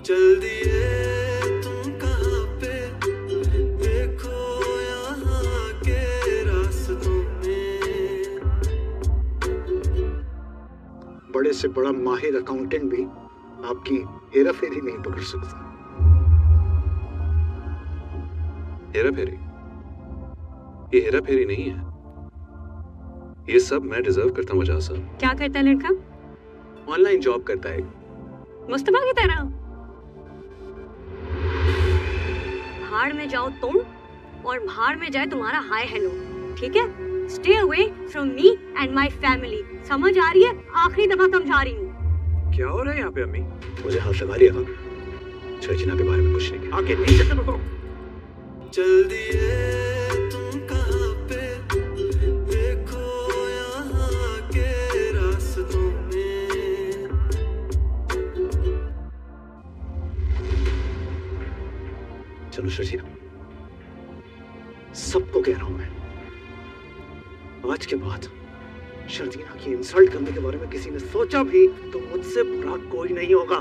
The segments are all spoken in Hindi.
चल दिए तुम कहाँ पे, देखो यहाँ के रास्तों में। बड़े से बड़ा माहिर अकाउंटेंट भी आपकी हेरा फेरी नहीं पकड़ सकता। हेरा फेरी? ये हेरा फेरी नहीं है, ये सब मैं डिजर्व करता हूँ वजह साहब। क्या करता है लड़का? ऑनलाइन जॉब करता है। मुस्तफा की तरह। भाड़ में जाओ तुम और भाड़ में जाए तुम्हारा हाय हेलो, ठीक है? Stay away from me and my family. समझ आ रही है? आखिरी दफा समझा रही हूँ। क्या हो रहा है यहाँ पे अम्मी? मुझे हाथ लगा लिया ना, शर्जिना के बारे में कुछ नहीं किया। आगे नहीं चलते बताओ। चल दिए तुम कहाँ पे, देखो यहाँ के रास्तों में। चलो शर्जिना, सबको कह रहा हूं मैं, आज के बाद शर्जिना की इंसल्ट करने के बारे में किसी ने सोचा भी तो मुझसे बुरा कोई नहीं होगा।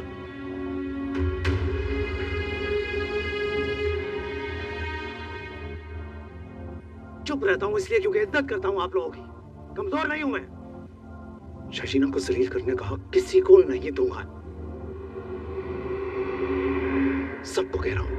चुप रहता हूं इसलिए क्योंकि इज्जत करता हूं आप लोगों की, कमजोर नहीं हूं मैं। शर्जिना को जलील करने का हक किसी को नहीं दूंगा, सबको कह रहा हूं।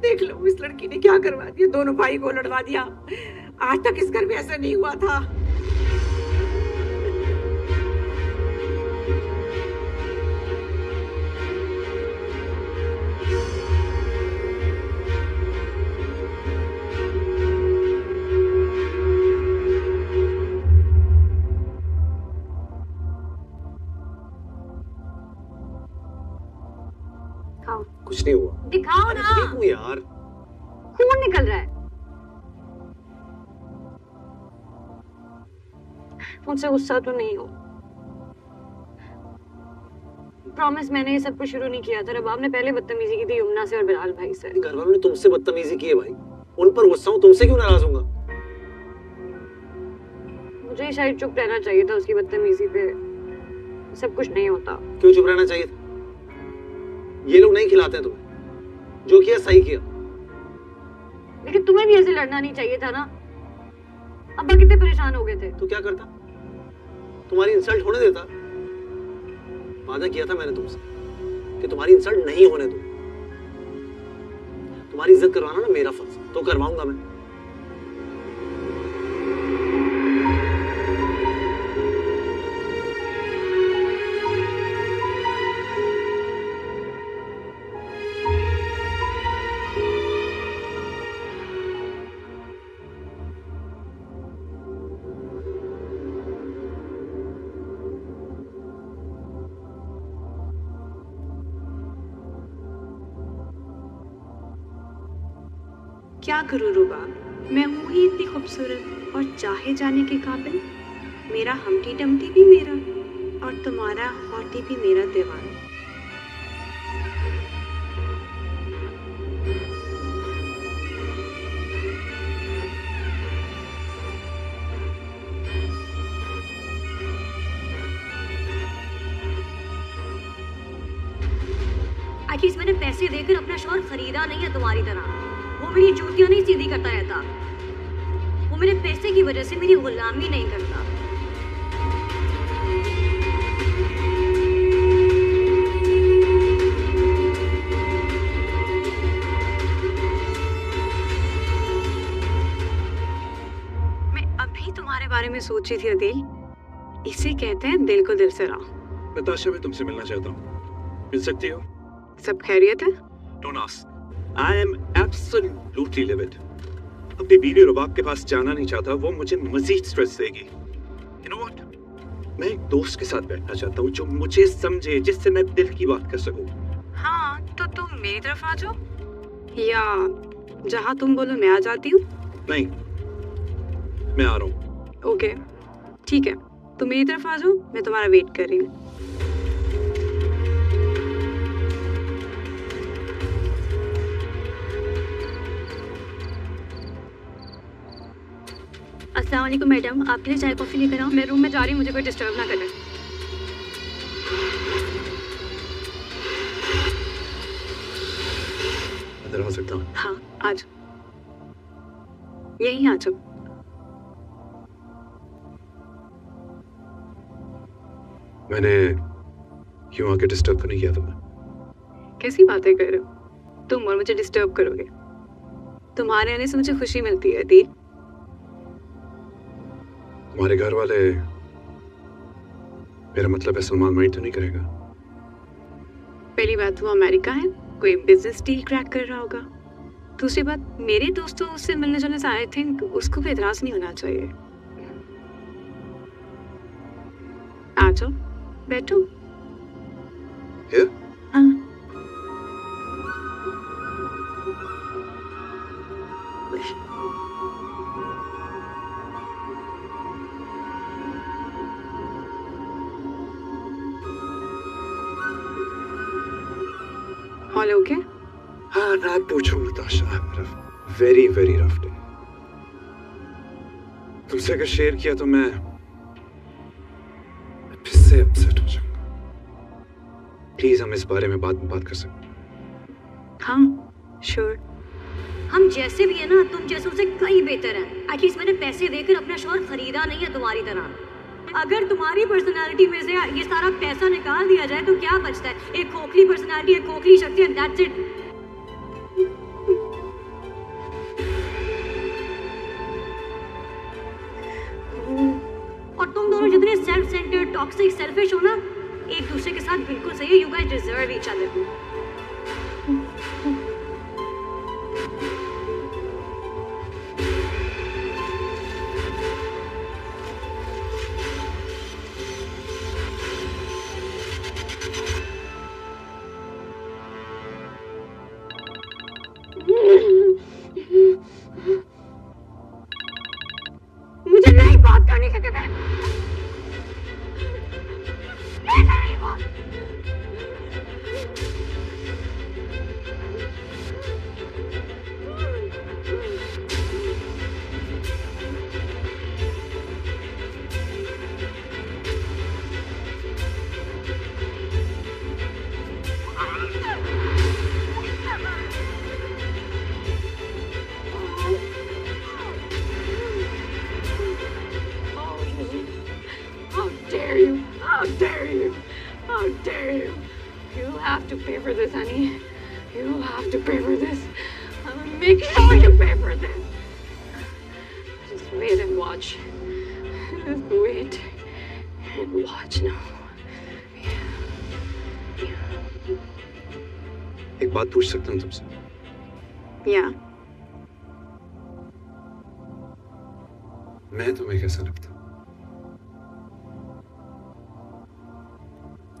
देख लो इस लड़की ने क्या करवा दिया, दोनों भाई को लड़वा दिया। आज तक इस घर में ऐसा नहीं हुआ था। कुछ नहीं हुआ। दिखाओ ना। ठीक हूँ यार। खून निकल रहा है। मुझसे गुस्सा तो नहीं हो। प्रॉमिस, मैंने ये सब कुछ शुरू नहीं किया था। रबाब ने पहले बदतमीजी की थी यमुना से और बिलाल भाई से। घर वालों ने तुमसे बदतमीजी की है भाई, उन पर गुस्सा हूँ, तुमसे क्यों नाराज होऊंगा? मुझे शायद चुप रहना चाहिए था उसकी बदतमीजी पे। सब कुछ नहीं होता। क्यों चुप रहना चाहिए था? ये लोग नहीं खिलाते तुम्हें, जो किया सही किया। लेकिन तुम्हें भी ऐसे लड़ना नहीं चाहिए था ना। अब्बा कितने परेशान हो गए थे। तो क्या करता? तुम्हारी इंसल्ट होने देता? वादा किया था मैंने तुमसे कि तुम्हारी इंसल्ट नहीं होने दूं। तुम्हारी इज्जत करवाना ना मेरा फर्ज, तो करवाऊंगा मैं। क्या करूँ रुबाब, मैं हूँ ही इतनी खूबसूरत और चाहे जाने के काबिल। मेरा हमटी डमटी भी मेरा और तुम्हारा हॉटी भी मेरा दीवाना। एटलीस्ट मैंने पैसे देकर अपना शौहर खरीदा नहीं है तुम्हारी तरह। वो मेरी जूतियां नहीं सीधी करता रहता। वो मेरे पैसे की वजह से मेरी गुलामी नहीं करता। मैं अभी तुम्हारे बारे में सोच रही थी अदील। इसे कहते हैं दिल को दिल से राह। नताशा, मैं तुमसे मिलना चाहता हूँ, मिल सकती हो? सब खैरियत है? Don't ask. I am absolutely livid. अपनी बीवी रुबाब के पास जाना नहीं चाहता, वो मुझे मजीद स्ट्रेस देगी। मैं एक दोस्त के साथ बैठना चाहता हूँ जो मुझे समझे, जिससे मैं दिल की बात कर सकूँ। हाँ तो तुम मेरी तरफ आ जाओ, या जहाँ तुम बोलो मैं आ जाती हूँ। नहीं, मैं आ रहा हूँ। ओके ठीक है, तुम मेरी तरफ आ जाओ, मैं तुम्हारा वेट कर रही हूँ। अस्सलाम वालेकुम मैडम, आपके लिए चाय कॉफी लेकर आओ? मैं रूम में जा रही हूँ, मुझे कोई डिस्टर्ब ना करे। अंदर आ सकता हूँ? हाँ आ जाओ, यहीं आ जाओ। मैंने क्यों आके डिस्टर्ब तो नहीं किया तुम्हें? कैसी बातें कर रहे हो तुम, और मुझे डिस्टर्ब करोगे? तुम्हारे आने से मुझे खुशी मिलती है अदील। तुम्हारे घर वाले, मेरा मतलब है सलमान माइंड तो नहीं करेगा? पहली बात वो अमेरिका है, कोई बिजनेस डील क्रैक कर रहा होगा। दूसरी बात, मेरे दोस्तों उससे मिलने जुलने से आई थिंक उसको भी एतराज नहीं होना चाहिए। आ जाओ बैठो। Here? हाँ ऑल ओके? हाँ, ना पूछो नताशा, मेरा वेरी वेरी रफ डे। तुमसे अगर शेयर किया तो मैं फिर से अपसेट हो जाऊंगा। प्लीज हम इस बारे में बाद में बात कर सकते हैं? हाँ श्योर। हम जैसे भी है ना, तुम जैसों से कई बेहतर हैं। एटलीस्ट मैंने पैसे देकर अपना शौहर खरीदा नहीं है तुम्हारी तरह। अगर तुम्हारी पर्सनालिटी में से ये सारा पैसा निकाल दिया जाए तो क्या बचता है? एक खोखली पर्सनालिटी, एक खोखली शक्ति, दैट्स इट। और तुम दोनों जितने सेल्फ सेंटर्ड, टॉक्सिक, सेल्फिश हो ना, एक दूसरे के साथ बिल्कुल सही है। You guys deserve each other. मुझे नहीं बात करनी है तेरे। नहीं बात। How dare you? How dare you? How dare you? You'll have to pay for this, honey. You'll have to pay for this. I'm gonna make sure you pay for this. Just wait and watch. Just wait and watch now. एक बात पूछ सकता हूँ तुमसे? या मैं तुम्हें कैसा लगता हूँ?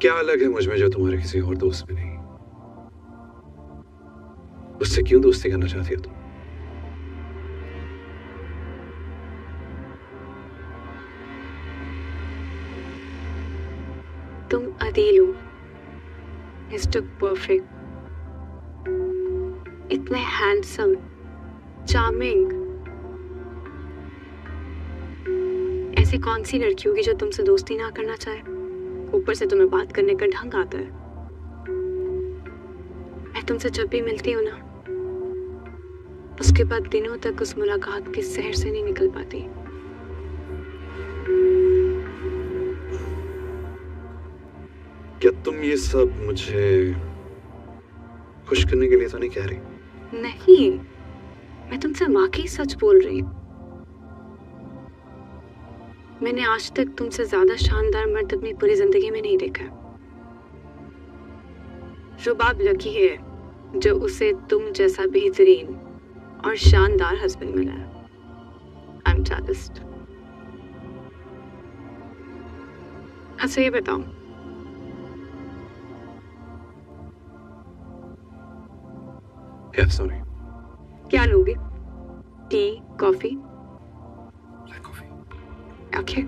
क्या अलग है मुझ में जो तुम्हारे किसी और दोस्त में नहीं? उससे क्यों दोस्ती करना चाहती हो तुम? तुम अदील हो, मिस्टर परफेक्ट, इतने हैंडसम, चार्मिंग। ऐसी कौन सी लड़की होगी जो तुमसे दोस्ती ना करना चाहे? ऊपर से तुम्हें बात करने का ढंग आता है। मैं तुमसे जब भी मिलती हूँ ना, उसके बाद दिनों तक उस मुलाकात के सहर से नहीं निकल पाती। क्या तुम ये सब मुझे खुश करने के लिए तो नहीं कह रही? नहीं, मैं तुमसे वाकई सच बोल रही हूँ। मैंने आज तक तुमसे ज्यादा शानदार मर्द अपनी पूरी जिंदगी में नहीं देखा। रुबाब लकी है जो उसे तुम जैसा बेहतरीन और शानदार हस्बैंड मिला है। I am jealous. अच्छा ये बताओ, Yeah, sorry. क्या लोगे? T, coffee? Black coffee. Okay.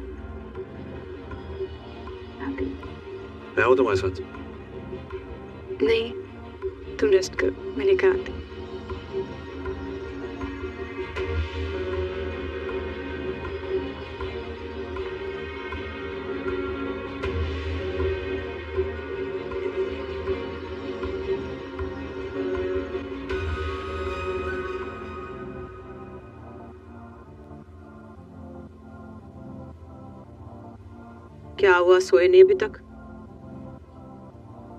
मैं आऊँ तुम्हारे साथ? नहीं, तुम रेस्ट करो, मैं लेकर आती हूँ। क्या हुआ, सोए नहीं अभी तक?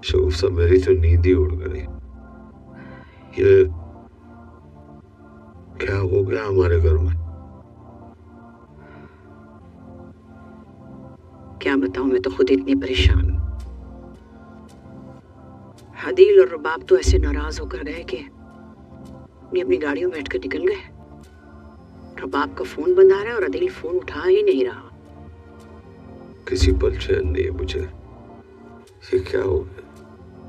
शगुफ्ता, मेरी तो नींद ही उड़ गई। ये क्या हो गया हमारे घर में? क्या बताऊं, मैं तो खुद इतनी परेशान हूं। हदील और रुबाब तो ऐसे नाराज होकर गए कि अपनी गाड़ियों में बैठ कर निकल गए। रुबाब का फोन बंद आ रहा है और हदील फोन उठा ही नहीं रहा। किसी पल चैन नहीं है मुझे। ये क्या हो गया?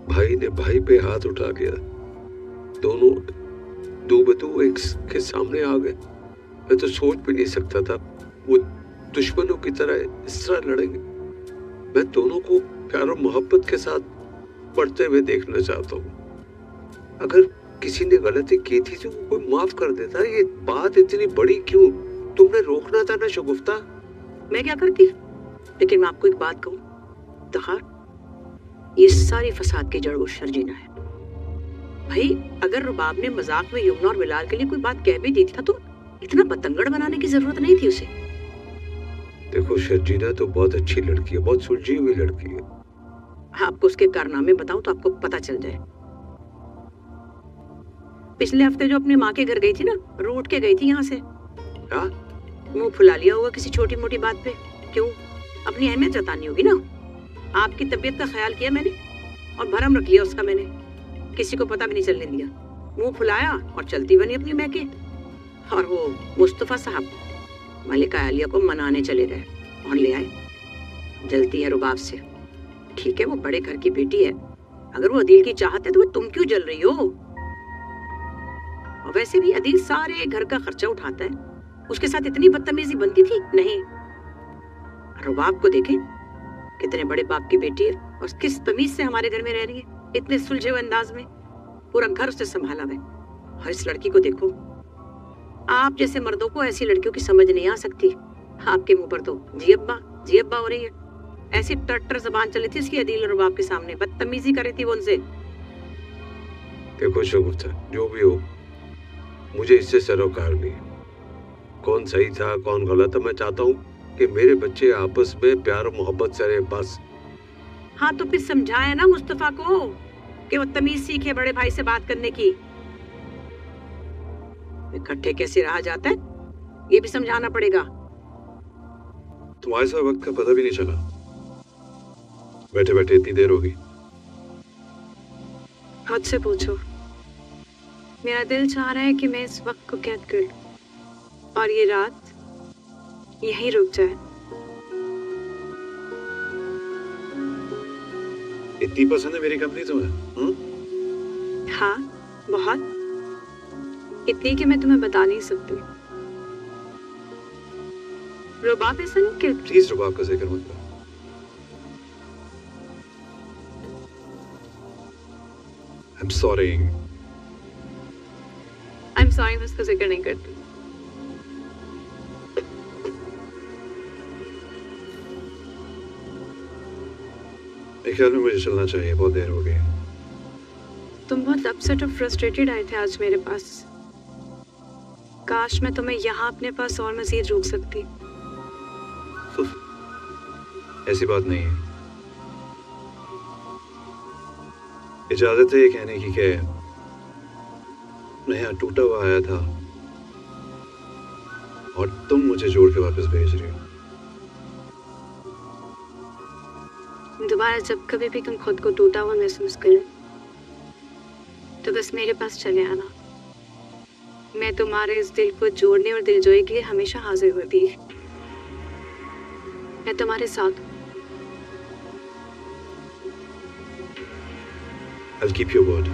भाई ने भाई पे हाथ उठा लिया, दोनों दो बदू एक के सामने आ गए। मैं तो सोच भी नहीं सकता था वो दुश्मनों की तरह इस तरह लड़ेंगे। मैं दोनों को प्यार और मोहब्बत के साथ बढ़ते हुए देखना चाहता हूँ। अगर किसी ने गलती की थी तो कोई माफ कर देता। ये बात इतनी बड़ी क्यों? तुमने रोकना था ना शगुफ्ता। मैं क्या करती? लेकिन मैं आपको एक बात कहूं तहार, ये सारी फसाद की जड़ वो शर्जीना है। भाई अगर रुबाब ने मजाक में यमुना और बिलाल के लिए कोई बात कह भी दी थी तो इतना बतंगड़ बनाने की जरूरत नहीं थी उसे। देखो शर्जीना तो बहुत अच्छी लड़की है, बहुत सुलझी हुई लड़की है। आपको उसके कारनामे बताऊं तो आपको पता चल जाए। पिछले हफ्ते जो अपनी माँ के घर गई थी ना, रूठ के गई थी यहाँ से। क्या? मुंह फुला लिया होगा किसी छोटी मोटी बात पे। क्यों? अपनी अहमियत जतानी होगी ना। आपकी तबीयत का ख्याल किया मैंने और भरम रख लिया उसका मैंने, किसी को पता भी नहीं चलने दिया। मुंह फुलाया और चलती बनी अपनी मैके। और वो मुस्तफा साहब मलिका आलिया को मनाने चले गए और ले आए। जलती है रुबाब से। ठीक है वो बड़े घर की बेटी है, अगर वो अदील की चाहत है तो तुम क्यों जल रही हो? और वैसे भी अदील सारे घर का खर्चा उठाता है, उसके साथ इतनी बदतमीजी बनती थी? नहीं। रुबाब को देखें, कितने बड़े बाप की बेटी है और किस तमीज से हमारे घर में रह रही है, इतने सुलझे हुए अंदाज में। पूरा घर उसने संभाला है। और इस लड़की को देखो, आप जैसे मर्दों को ऐसी लड़कियों की समझ नहीं आ सकती। आपके मुंह पर तो जी अब्बा हो रही है। ऐसी टट्टर जबान चली थी इसकी अदील और रुबाब के सामने, बदतमीजी कर रही थी वो उनसे। देखो शगुफ्ता, जो भी हो मुझे इससे सरोकार नहीं। कौन सही था कौन गलत है, मैं चाहता हूँ कि मेरे बच्चे आपस में प्यार और मोहब्बत से रहे बस। हाँ तो फिर समझाए ना मुस्तफा को कि वो तमीज सीखे बड़े भाई से बात करने की। इकट्ठे कैसे रहा जाता है ये भी समझाना पड़ेगा। तुम्हारे साथ वक्त का पता भी नहीं चला, बैठे बैठे इतनी देर होगी। मुझसे पूछो। मेरा दिल चाह रहा है कि मैं इस वक्त को कैद कर लूं और ये रात यहीं रुक जाए। इतनी पसंद है मेरी कंपनी तुम्हें? हाँ बहुत, इतनी कि मैं तुम्हें बता नहीं सकती। रुबाब ऐसा नहीं कहती। प्लीज रुबाब का जिक्र मत करो। I'm sorry. I'm sorry, मैं उसका जिक्र नहीं करती। मेरे ख्याल में मुझे चलना चाहिए, बहुत देर हो गई। तुम बहुत अपसेट और फ्रस्ट्रेटेड आए थे आज मेरे पास। काश मैं तुम्हें यहाँ अपने पास और मजीद रोक सकती। ऐसी बात नहीं है। इजाजत है ये कहने की कि मैं यहाँ टूटा हुआ आया था और तुम मुझे जोड़ के वापस भेज रही हो। दोबारा जब कभी भी तुम खुद को टूटा हुआ महसूस करें तो बस मेरे पास चले आना। मैं तुम्हारे इस दिल को जोड़ने और दिलजोई के लिए हमेशा हाजिर होती। मैं तुम्हारे साथ हूँ। I'll keep your word.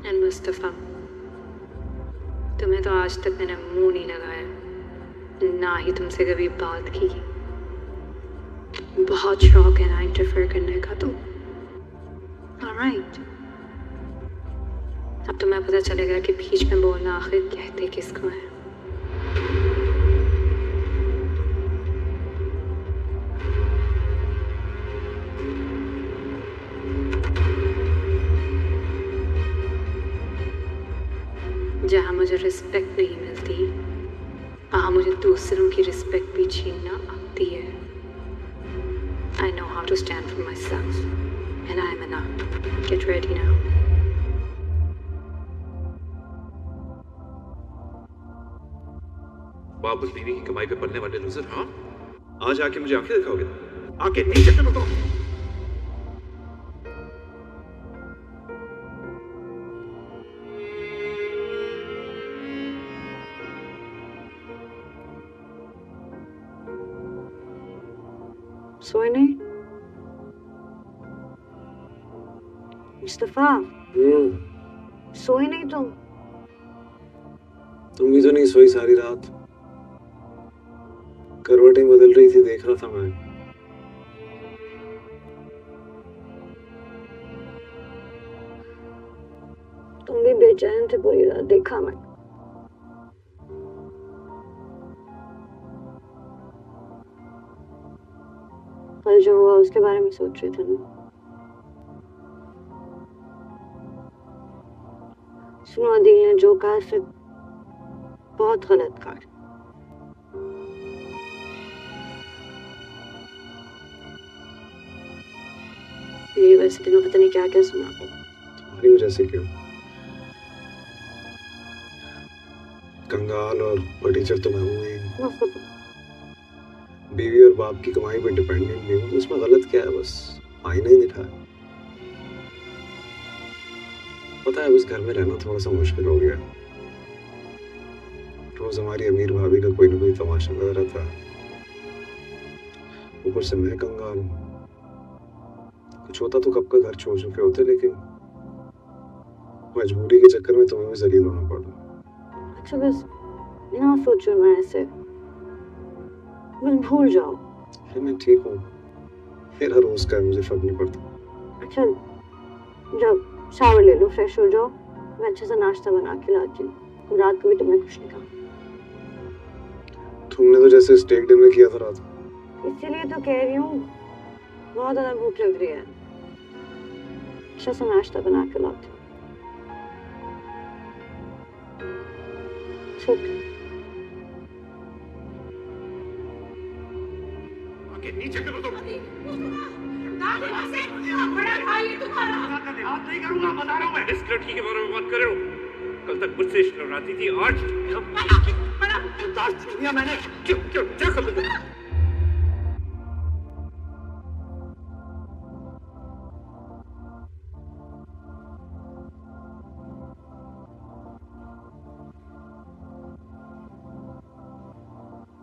And Mustafa, तुम्हें तो आज तक मैंने मुंह नहीं लगाया, ना ही तुमसे कभी बात की। बहुत शौक है ना इंटरफेयर करने का तुम। ऑलराइट, अब तुम्हें पता चलेगा कि बीच में बोलना आखिर कहते किसको है। जहाँ मुझे रिस्पेक्ट नहीं मिलती, वहाँ मुझे दूसरों की रिस्पेक्ट भी छीनना आती है। I know how to stand for myself, and I am enough. Get ready now. बाप उस बीवी की कमाई पे पलने वाले लूजर, हाँ? आज आके मुझे आंखें दिखाओगे? आके नीचे से बताओ। सोए नहीं? मुस्तफा, सोए नहीं तुम? तुम भी तो नहीं सोई सारी रात। करवटें बदल रही थी, देख रहा था मैं। तुम भी बेचैन थे पूरी रात, देखा मैं। कल जो हुआ उसके बारे में सोच रहे थे ना? सुनो अदील ने जो कहा फिर बहुत गलत कहा। ये वैसे दिनों पता नहीं क्या क्या सुना। तुम्हारी वजह से क्यों? कंगाल और टीचर तो मैं हूँ ही। बीवी और बाप की कमाई पे डिपेंडेंट नहीं हूँ, तो उसमें गलत क्या है? बस आईना ही दिखाया। पता है उस घर में रहना थोड़ा सा मुश्किल हो गया। रोज हमारी अमीर भाभी का कोई ना कोई तमाशा लगा रहता है, ऊपर से मैं कंगाल हूँ। कुछ होता तो कब का घर छोड़ चुके होते, लेकिन मजबूरी के चक्कर में तुम्हें भी जलील होना पड़ा। अच्छा बस ना सोचो मैं ऐसे, बस भूल जाओ। अरे मैं ठीक हूँ, मेरा रोज का है, मुझे फर्क नहीं पड़ता। अच्छा जब शावर ले लो, फ्रेश हो जाओ, मैं अच्छे से नाश्ता बना के लाती हूँ। रात को भी तुमने कुछ नहीं कहा। तुमने तो जैसे स्टेक डिनर किया था रात को। इसीलिए तो कह रही हूँ, बहुत ज्यादा भूख लग रही है। अच्छा सा नाश्ता बना के लाती हूँ। ठीक। नीचे करो तो। बड़ा भाई है तुम्हारा। हाथ नहीं करूंगा, बता रहा हूँ मैं। इस लड़की के बारे में बात कर रहा हूँ। कल तक मुझसे शर्माती थी, आज बड़ा मैंने क्यों क्या कर दिया?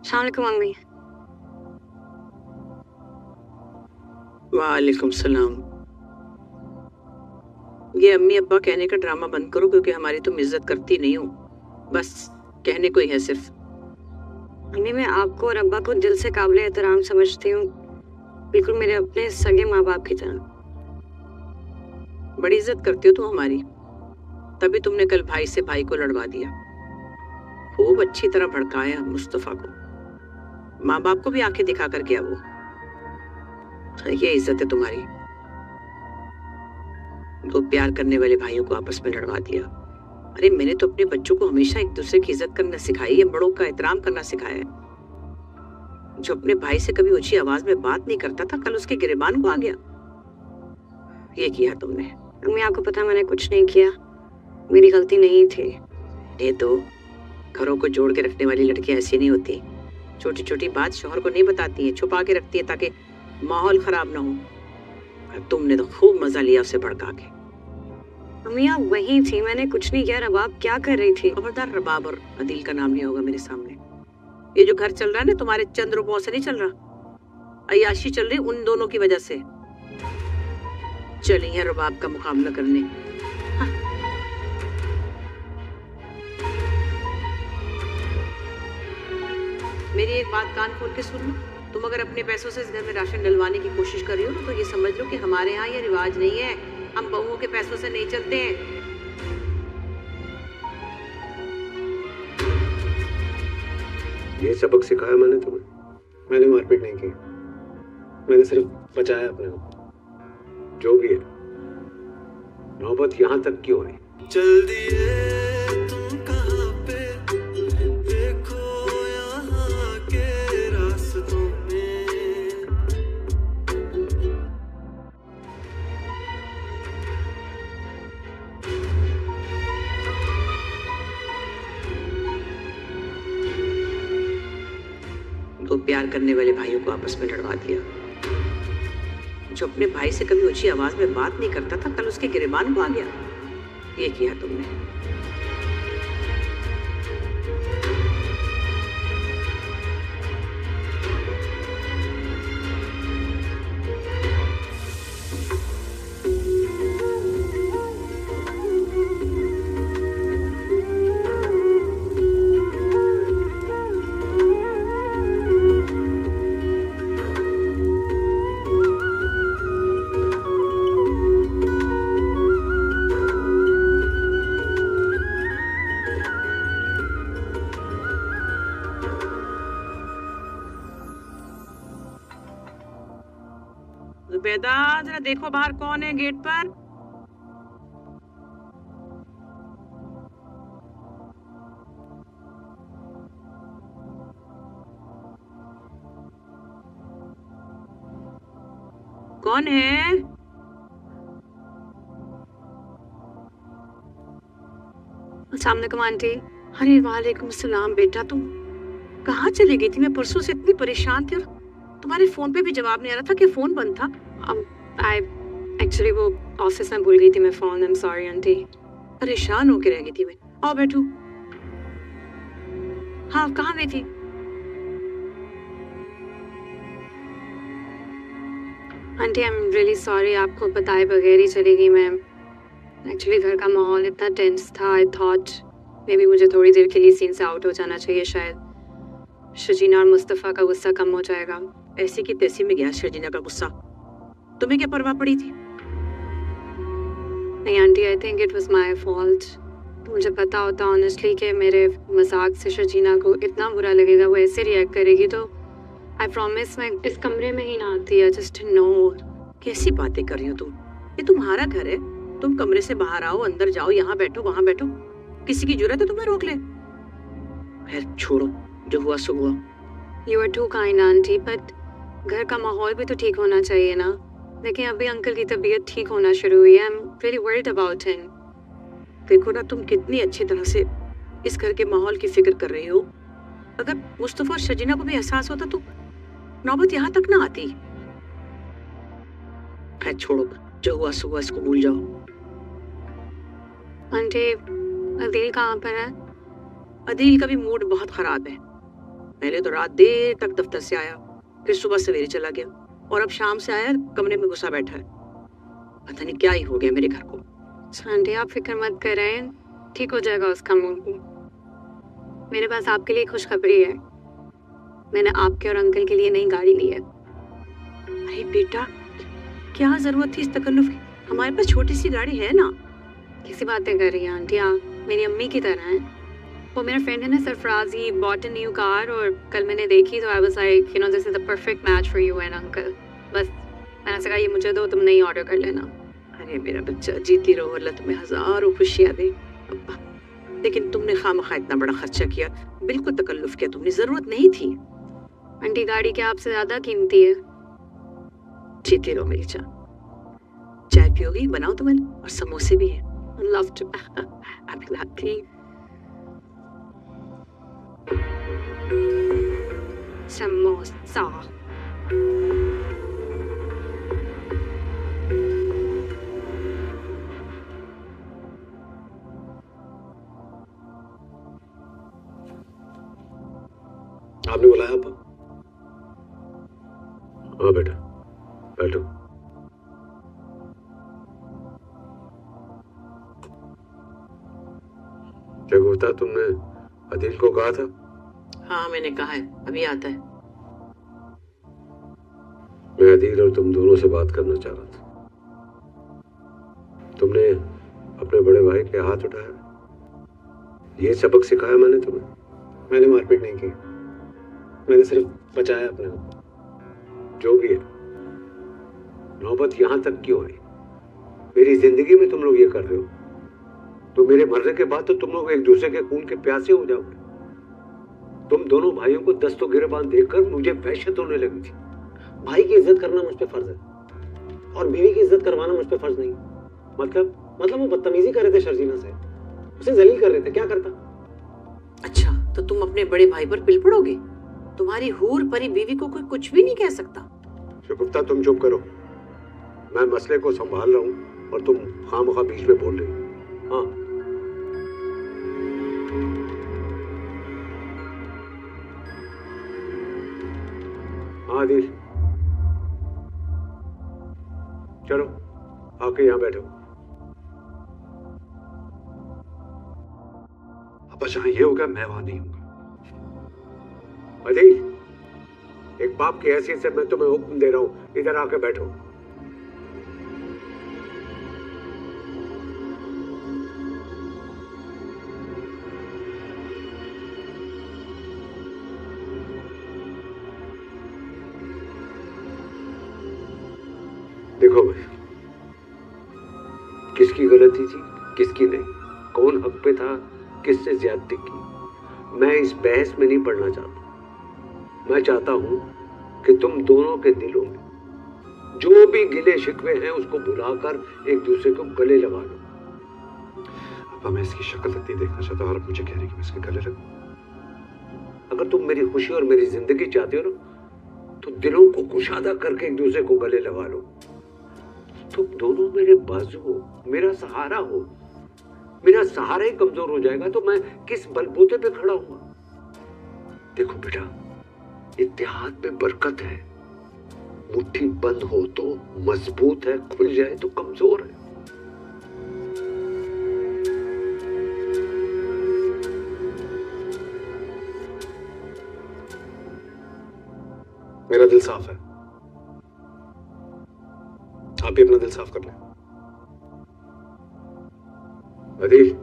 अस्सलाम वालेकुम मम्मी। वालेकुम सलाम। ये अम्मी अब्बा कहने का ड्रामा बंद करो, क्योंकि हमारी तुम इज्जत करती नहीं हो, बस कहने को ही है सिर्फ। मम्मी मैं आपको और अब्बा को दिल से काबिल एहतराम समझती हूँ, बिल्कुल मेरे अपने सगे माँ बाप की तरह। बड़ी इज्जत करती हो तुम हमारी, तभी तुमने कल भाई से भाई को लड़वा दिया। खूब अच्छी तरह भड़काया मुस्तफा को, माँ बाप को भी आंखें दिखा कर गया वो। ये इज्जत है तुम्हारी। दो प्यार करने वाले भाइयों को आपस में लड़वा दिया। अरे मैंने तो अपने बच्चों को हमेशा एक दूसरे की इज्जत करना सिखाई है, बड़ों का एहतराम करना सिखाया है। जो अपने भाई से कभी ऊंची आवाज में बात नहीं करता था, कल उसके गिरेबान को आ गया। ये किया तुमने। मम्मी आपको पता मैंने कुछ नहीं किया, मेरी गलती नहीं थी। ये तो घरों को जोड़ के रखने वाली लड़कियां ऐसी नहीं होती। छोटी छोटी बात शौहर को नहीं बताती है, छुपा के रखती है ताकि माहौल खराब ना हो। और तुमने तो खूब मजा लिया उसे भड़का के। अम्मी आप वहीं थी, मैंने कुछ नहीं किया। रबाब क्या कर रही थी? खबरदार रबाब और अदील का नाम नहीं होगा मेरे सामने। ये जो घर चल रहा है ना तुम्हारे चंद रुपयों से नहीं चल रहा, अय्याशी चल रही उन दोनों की वजह से। चली है रबाब का मुकाबला करने। हाँ। मेरी एक बात कान खोल के सुन लो, तुम अगर अपने पैसों से इस घर में राशन डलवाने की कोशिश कर रही हो ना, तो ये समझ लो कि हमारे यहाँ ये रिवाज नहीं है, हम बहुओं के पैसों से नहीं चलते हैं। ये सबक सिखाया मैंने तुम्हें? मैंने मारपीट नहीं की, मैंने सिर्फ बचाया अपने को। जो भी है, नौबत यहाँ तक क्यों आई? चल दिए तुम कहाँ पे, देखो यहाँ के रास्तों में। तो प्यार करने वाले भाइयों को आपस में लड़वा दिया। जो अपने भाई से कभी ऊंची आवाज में बात नहीं करता था, कल उसके गिरेबान को आ गया। ये किया तुमने। जुबैदा जरा देखो बाहर कौन है गेट पर। कौन है? अस्सलाम वालेकुम आंटी। अरे वालेकुम सलाम बेटा, तुम कहाँ चली गई थी? मैं परसों से इतनी परेशान थी और तुम्हारे फोन पे भी जवाब नहीं आ रहा था कि फोन बंद था। आई एक्चुअली वो ऑफिस में भूल गई थी मैं phone. I am sorry aunty. परेशान होके रह गई थी मैं। आओ बैठो। हाँ कहाँ गई थी? Aunty I am really sorry, आपको बताए बगैर ही चली गई मैं। एक्चुअली घर का माहौल इतना टेंस था, आई थॉट मे बी मुझे थोड़ी देर के लिए सीन से आउट हो जाना चाहिए, शायद शजीना और मुस्तफ़ा का गुस्सा कम हो जाएगा। ऐसी की तैसी में गया शजीना का गुस्सा, तुम्हें क्या परवाह पड़ी थी? नहीं aunty, I think it was my fault. मुझे पता होता ऑनेस्टली कि मेरे मजाक से शजीना को इतना बुरा लगेगा, वो ऐसे रिएक्ट करेगी, तो आई प्रॉमिस मैं इस कमरे में ही ना आती। I just know. कैसी बातें कर रही हो तुम? ये तुम्हारा घर है, तुम कमरे से बाहर आओ, अंदर जाओ, यहाँ बैठो वहां बैठो, किसी की जरूरत है तुम्हें रोक ले? खैर छोड़ो, जो हुआ सो हुआ। You are too kind aunty, but घर का माहौल भी तो ठीक होना चाहिए ना। लेकिन अभी अंकल की तबीयत ठीक होना शुरू हुई है। I am very worried about him. देखो ना, तुम कितनी अच्छी तरह से इस घर के माहौल की फिक्र कर रही हो। अगर मुस्तफा और शजीना को भी एहसास होता तो नौबत यहाँ तक ना आती। खैर छोड़ो, जो हुआ सो हुआ, इसको भूल जाओ। आंटी अदील कहाँ पर है? अदील का भी मूड बहुत खराब है। पहले तो रात देर तक दफ्तर से आया, फिर सुबह सवेरे चला गया, और अब शाम से आया कमरे में घुसा बैठा है। पता नहीं क्या ही हो गया मेरे घर को। आंटी आप फिक्र मत करें, ठीक हो जाएगा उसका मूड। मेरे पास आपके लिए खुशखबरी है, मैंने आपके और अंकल के लिए नई गाड़ी ली है। अरे बेटा, क्या जरूरत थी इस तकल्लुफ की? हमारे पास छोटी सी गाड़ी है ना। कैसी बातें कर रही हैं आंटी आप? मेरी अम्मी की तरह हैं। वो मेरा फ्रेंड है ना Sarfaraz, he bought a new car, और कल मैंने देखी तो I was like you know this is the perfect match for you and uncle. बस मैंने कहा ये मुझे दो, तुम नई ऑर्डर कर लेना। अरे मेरा बच्चा, जीती रहो, अल्लाह तुम्हें हजारों खुशियाँ दे। अब्बा, लेकिन तुमने खामखा इतना बड़ा खर्चा किया, बिल्कुल तकल्लुफ किया तुमने, जरूरत नहीं थी। आंटी गाड़ी क्या आपसे ज्यादा कीमती है? जीती रहो मेरी जान। चाय पियोगी? बनाओ तुम्हें, और समोसे भी हैं। Love to. I'll be happy. Samosa. आपने बुलाया आपा? हाँ बेटा, बैठो। क्या गुफ्ता, तुमने अदील को कहा था? हाँ मैंने कहा है, अभी आता है। मैं अदील और तुम दोनों से बात करना चाह रहा था। तुमने अपने बड़े भाई पे हाथ उठाया, ये सबक सिखाया मैंने तुम्हें? मैंने मारपीट नहीं की, मैंने सिर्फ बचाया अपने को। जो भी है, नौबत यहां तक क्यों आई? मेरी जिंदगी में तुम लोग ये कर रहे हो तो मेरे मरने के बाद तो तुम लोग एक दूसरे के खून के प्यासे हो जाओगे। तुम दोनों भाइयों को दस्तों गिरबान देखकर मुझे वहशत होने लगी थी। भाई की इज्जत करना मुझ पे फर्ज है और बीवी की इज्जत करवाना मुझ पे फर्ज नहीं। मतलब वो बदतमीजी कर रहे थे शर्जीना से, उसे जलील कर रहे थे। क्या करता? अच्छा, तो तुम अपने बड़े भाई पर पिल पड़ोगे? तुम्हारी हूर परी बीवी को कोई कुछ भी नहीं कह सकता। शगुफ्ता, तुम चुप करो। मैं मसले को संभाल रहा हूँ और तुम खामखा बीच में बोल रही हो। हाँ, हाँ आदिल, चलो आके यहाँ बैठो। अब जहां ये होगा मैं वहां नहीं हूंगा। अदील, एक बाप की हैसियत से मैं तुम्हें हुक्म दे रहा हूँ, इधर आके बैठो। देखो भाई, किसकी गलती थी किसकी नहीं, कौन हक पे था किससे ज्यादती की, मैं इस बहस में नहीं पड़ना चाहता। मैं चाहता हूं कि तुम दोनों के दिलों में जो भी गिले शिकवे हैं उसको भुलाकर एक दूसरे को गले लगा लो। अब मैं इसकी शक्ल तक नहीं देखना चाहता और अब मुझे कह रही कि मैं इसके गले लगूं। अगर तुम मेरी खुशी और मेरी जिंदगी चाहते हो ना, तो दिलों को कुशादा करके एक दूसरे को गले लगा लो। तुम दोनों मेरे बाजू हो, मेरा सहारा हो। मेरा सहारा ही कमजोर हो जाएगा तो मैं किस बलबूते पे खड़ा हूँ? देखो बेटा, इत्तेहाद में बरकत है। मुट्ठी बंद हो तो मजबूत है, खुल जाए तो कमजोर है। मेरा दिल साफ है, आप भी अपना दिल साफ कर लें। Adeel,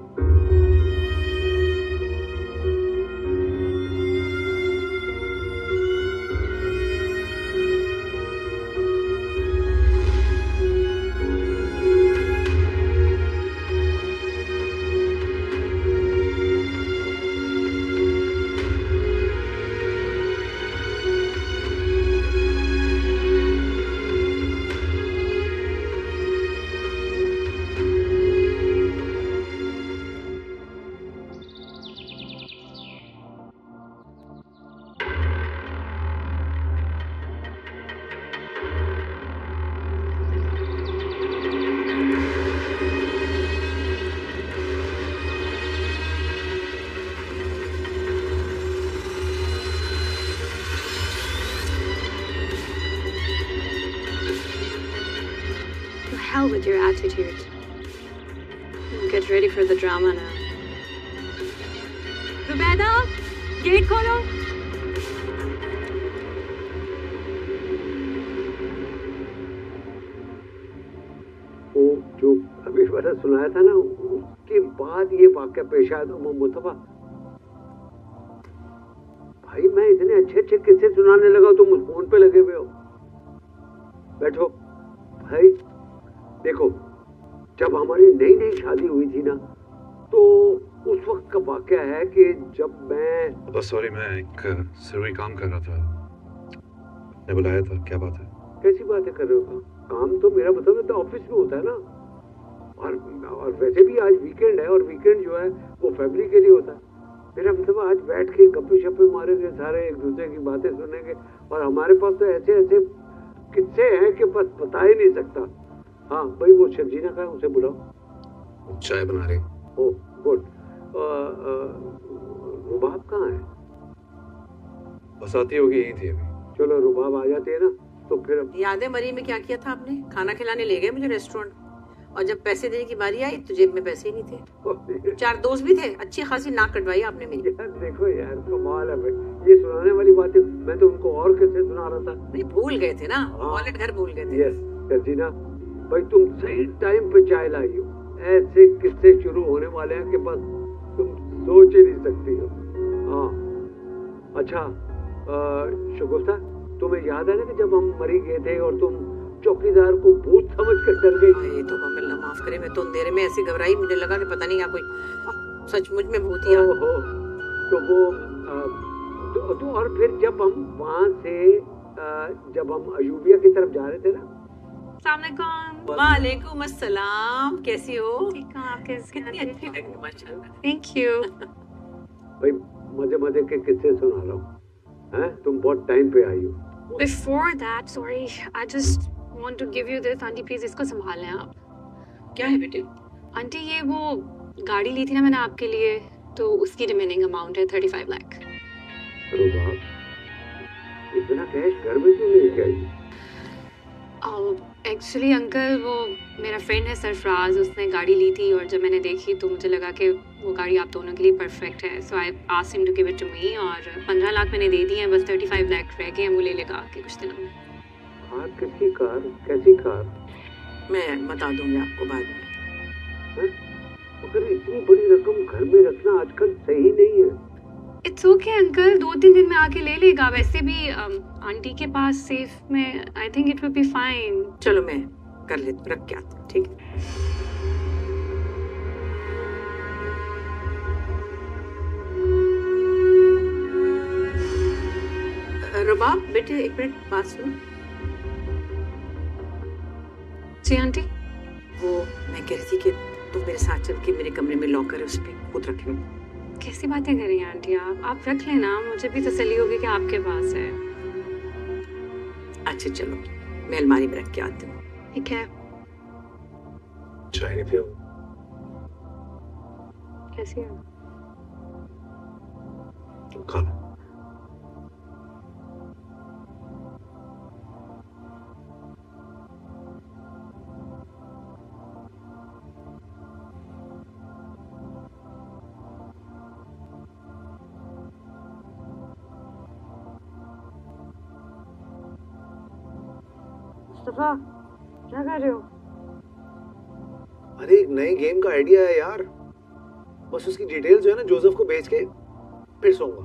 To hell with your attitude. Get ready for the drama now. Rubaida, gate खोलो। वो जो अभी वाला सुनाया था ना, उसके बाद ये वाकया पेश आया था मुतबा। भाई मैं इतने अच्छे अच्छे किस्से सुनाने लगा, तुम उस फोन पे लगे हुए हो। बैठो भाई। देखो, जब हमारी नई नई शादी हुई थी ना, तो उस वक्त का वाकया है कि जब मैं बस सॉरी, मैं एक जरूरी काम कर रहा था, ने बुलाया था। क्या बात है? कैसी बातें कर रहे हो? काम तो मेरा मतलब तो ऑफिस में होता है ना, और वैसे भी आज वीकेंड है और वीकेंड जो है वो फैमिली के लिए होता है। मेरा मतलब आज बैठ के गप्पे शप्पे मारेंगे सारे, एक दूसरे की बातें सुनेंगे, और हमारे पास तो ऐसे ऐसे किस्से हैं कि बस बता ही नहीं सकता। हाँ भाई, वो शर्जीना का है, उसे बुलाओ। चाय बना रही। ओ गुड। रुबाब कहाँ है? बस आती होगी, यही थी अभी। चलो रुबाब आ जाती है ना तो फिर याद है मरी में क्या किया था आपने? खाना खिलाने ले गए मुझे रेस्टोरेंट, और जब पैसे देने की बारी आई तो जेब में पैसे ही नहीं थे। 4 दोस्त भी थे, अच्छी खासी नाक कटवाई आपने मेरी। यार देखो यार, कमाल है भाई, ये सुनाने वाली बात है। मैं तो उनको और किससे सुना रहा था। नहीं, भूल गए थे ना, हाँ। वॉलेट घर भूल गए थे। यस शर्जीना भाई, तुम सही टाइम पे चाय लाई हो। ऐसे किस्से शुरू होने वाले हैं कि बस तुम सोच ही नहीं सकती हो। हाँ अच्छा शगुफ्ता, तुम्हें याद है ना कि जब हम मरी गए थे और तुम चौकीदार को भूत समझ कर डर गई? ये तो अल्लाह माफ करे, मैं तो अंधेरे में ऐसी घबराई, मुझे लगा कि पता नहीं क्या कोई सचमुच में भूत ही आ। ओहो, तो वो तो और फिर जब हम वहाँ से जब हम अयूबिया की तरफ जा रहे थे ना। वालेकुम अस्सलाम, कैसी हो? ठीक हूँ, आप कैसे कितनी अच्छी लग रही माशाल्लाह। Thank you. भाई मजे मजे के किस्से सुना रहा हूँ, हैं? तुम बहुत टाइम पे आई हो। Before that, sorry, I just want to give you this, aunty please इसको संभालें आप। क्या है बेटे? आंटी ये वो गाड़ी ली थी ना मैंने आपके लिए, तो उसकी रिमेनिंग अमाउंट है 35 लाख। अरे बाप, इतना कैश घर में क्यों लेके आई? एक्चुअली अंकल, वो मेरा फ्रेंड है सरफराज, उसने गाड़ी ली थी और जब मैंने देखी तो मुझे लगा कि वो गाड़ी आप दोनों के लिए परफेक्ट है, so I asked him to give it to me, और 15 लाख मैंने दे दिए हैं, बस 35 लाख रह गए हैं, वो ले लेगा आके कुछ दिनों में। कार? किसकी कार? कैसी कार? मैं बता दूंगी आपको बाद में। हैं? मगर इतनी बड़ी रकम घर में रखना आजकल सही नहीं है। इट्स ओके अंकल, 2-3 दिन में आके ले लेगा, वैसे भी आंटी के पास सेफ में, I think it will be fine. चलो मैं कर ले, रख के आती हूँ, ठीक है? रुबाब बेटे, एक मिनट बात सुनो। जी आंटी। वो मैं कह रही थी कि तुम मेरे साथ चल के मेरे कमरे में लॉकर है, उस पर खुद रख लो। कैसी बातें कर रही हैं आंटी आप रख लेना, मुझे भी तसल्ली होगी कि आपके पास है। अच्छा चलो, मैं अलमारी में रख के आती हूँ। ठीक है। चाय नहीं पियो? कैसी है? खा लो। मुस्तफा, क्या कर रहे हो? अरे एक नए गेम का आइडिया है यार, बस उसकी डिटेल जो है ना जोसेफ को भेज के फिर सोऊंगा।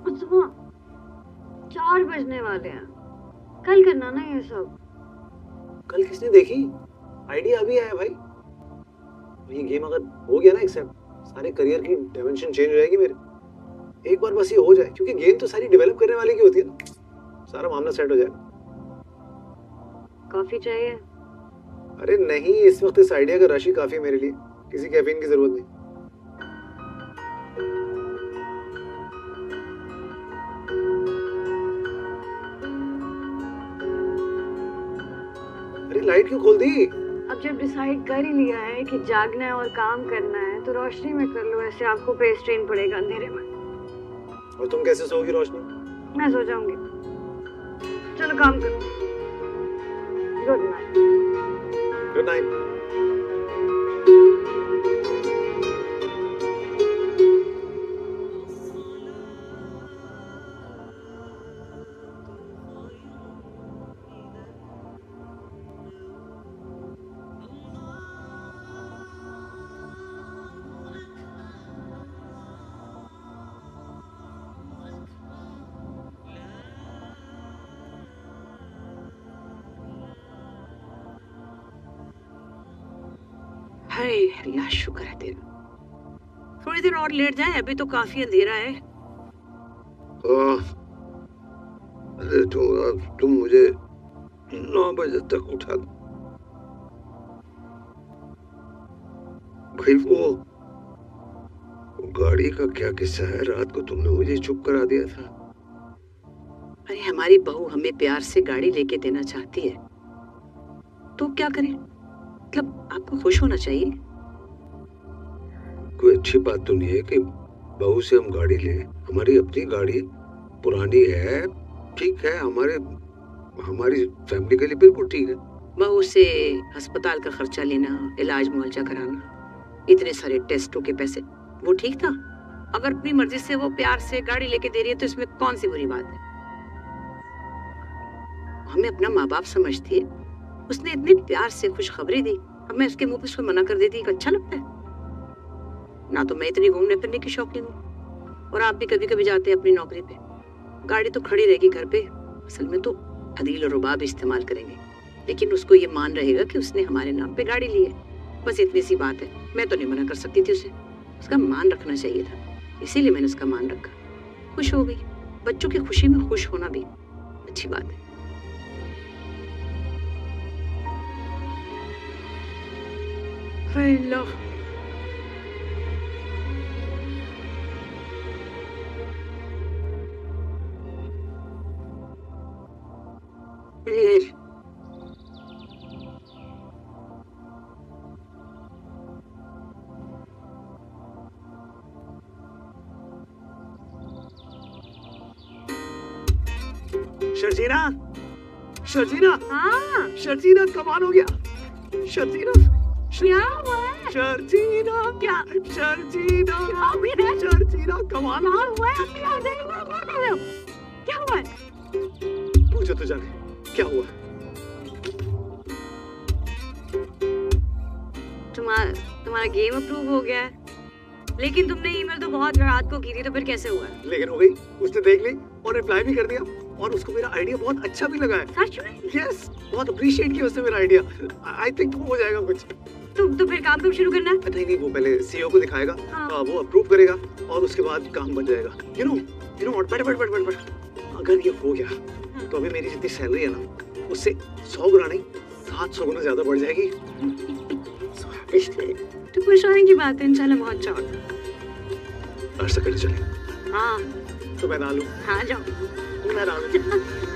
मुस्तफा, 4 बजने वाले हैं, कल करना ना ये सब। कल किसने देखी? आइडिया अभी आया भाई। ये गेम अगर हो गया ना एक्सेप्ट, सारे करियर की डायमेंशन चेंज हो जाएगी मेरे। एक बार बस ये हो जाए, क्योंकि गेम तो सारी डेवलप करने वाले की होती है ना, सारा मामला सेट हो जाएगा। कॉफी चाहिए? अरे नहीं, इस वक्त इस आइडिया का रश ही काफी है मेरे लिए, किसी कैफीन की जरूरत नहीं। अरे लाइट क्यों खोल दी? अब जब डिसाइड कर ही लिया है कि जागना है और काम करना है, तो रोशनी में कर लो, ऐसे आपको पे स्ट्रेन पड़ेगा अंधेरे में। और तुम कैसे सोओगी रोशनी? मैं सो जाऊंगी। चलो काम करो। Good night. Good night. अरे अल्लाह शुक्र है तेरा। थोड़ी देर और लेट जाए, अभी तो काफी अंधेरा है। अरे तुम मुझे 9 बजे तक उठा दो। भाई वो गाड़ी का क्या किस्सा है? रात को तुमने मुझे चुप करा दिया था। अरे हमारी बहू हमें प्यार से गाड़ी लेके देना चाहती है, तो क्या करें? मतलब आपको खुश होना चाहिए। कोई अच्छी बात तो नहीं है कि बहू से हम गाड़ी लें। हमारी अपनी गाड़ी पुरानी है, ठीक है, हमारी फैमिली के लिए बिल्कुल ठीक है। बहू से अस्पताल का खर्चा लेना, इलाज मुआवजा कराना, इतने सारे टेस्टों के पैसे, वो ठीक था? अगर अपनी मर्जी से वो प्यार से गाड़ी लेके दे रही है तो इसमें कौन सी बुरी बात है? हमें अपना माँ बाप समझती है, उसने इतने प्यार से खुशखबरी दी, अब मैं उसके मुंह पे उसको मना कर देती, अच्छा लगता है? ना तो मैं इतनी घूमने फिरने की शौकीन हूँ, और आप भी कभी कभी जाते हैं अपनी नौकरी पे। गाड़ी तो खड़ी रहेगी घर पे, असल में तो अदील और रुबाब इस्तेमाल करेंगे, लेकिन उसको ये मान रहेगा कि उसने हमारे नाम पे गाड़ी ली है। बस इतनी सी बात है। मैं तो नहीं मना कर सकती थी उसे, उसका मान रखना चाहिए था, इसीलिए मैंने उसका मान रखा। खुश हो गई। बच्चों की खुशी में खुश होना भी अच्छी बात है। हेलो, शर्जीना, शर्जीना, हाँ शर्जीना, कमाल हो गया। शर्जीना, क्या हुआ है? शर्जीना, क्या शर्जीना, शर्जीना, कमाल हुआ है? क्या हुआ है? पूछो तो जाने क्या हुआ। तुम्हारा गेम अप्रूव हो गया है, लेकिन तुमने ईमेल तो बहुत रात को की थी, तो फिर कैसे हुआ? लेकिन हो गई, उसने देख ली और रिप्लाई भी कर दिया, और उसको मेरा आइडिया बहुत अच्छा भी लगा है। सच में? यस, बहुत अप्रिशिएट किया उसने मेरा आइडिया। आई थिंक हो जाएगा कुछ। तो फिर काम कब शुरू करना है? नहीं, वो पहले सीईओ को दिखाएगा, हाँ। वो अप्रूव करेगा, और उसके बाद काम बन जाएगा। यू नो व्हाट, अगर ये हो गया तो अभी मेरी जितनी सैलरी है ना, उससे 100 गुना नहीं 700 गुना ज्यादा बढ़ जाएगी। तो खुश होने की बात है, इंशाल्लाह बहुत अच्छा होगा। आज तक चले। हाँ तो मैं डालूं? हाँ जाओ। मैं डालूं।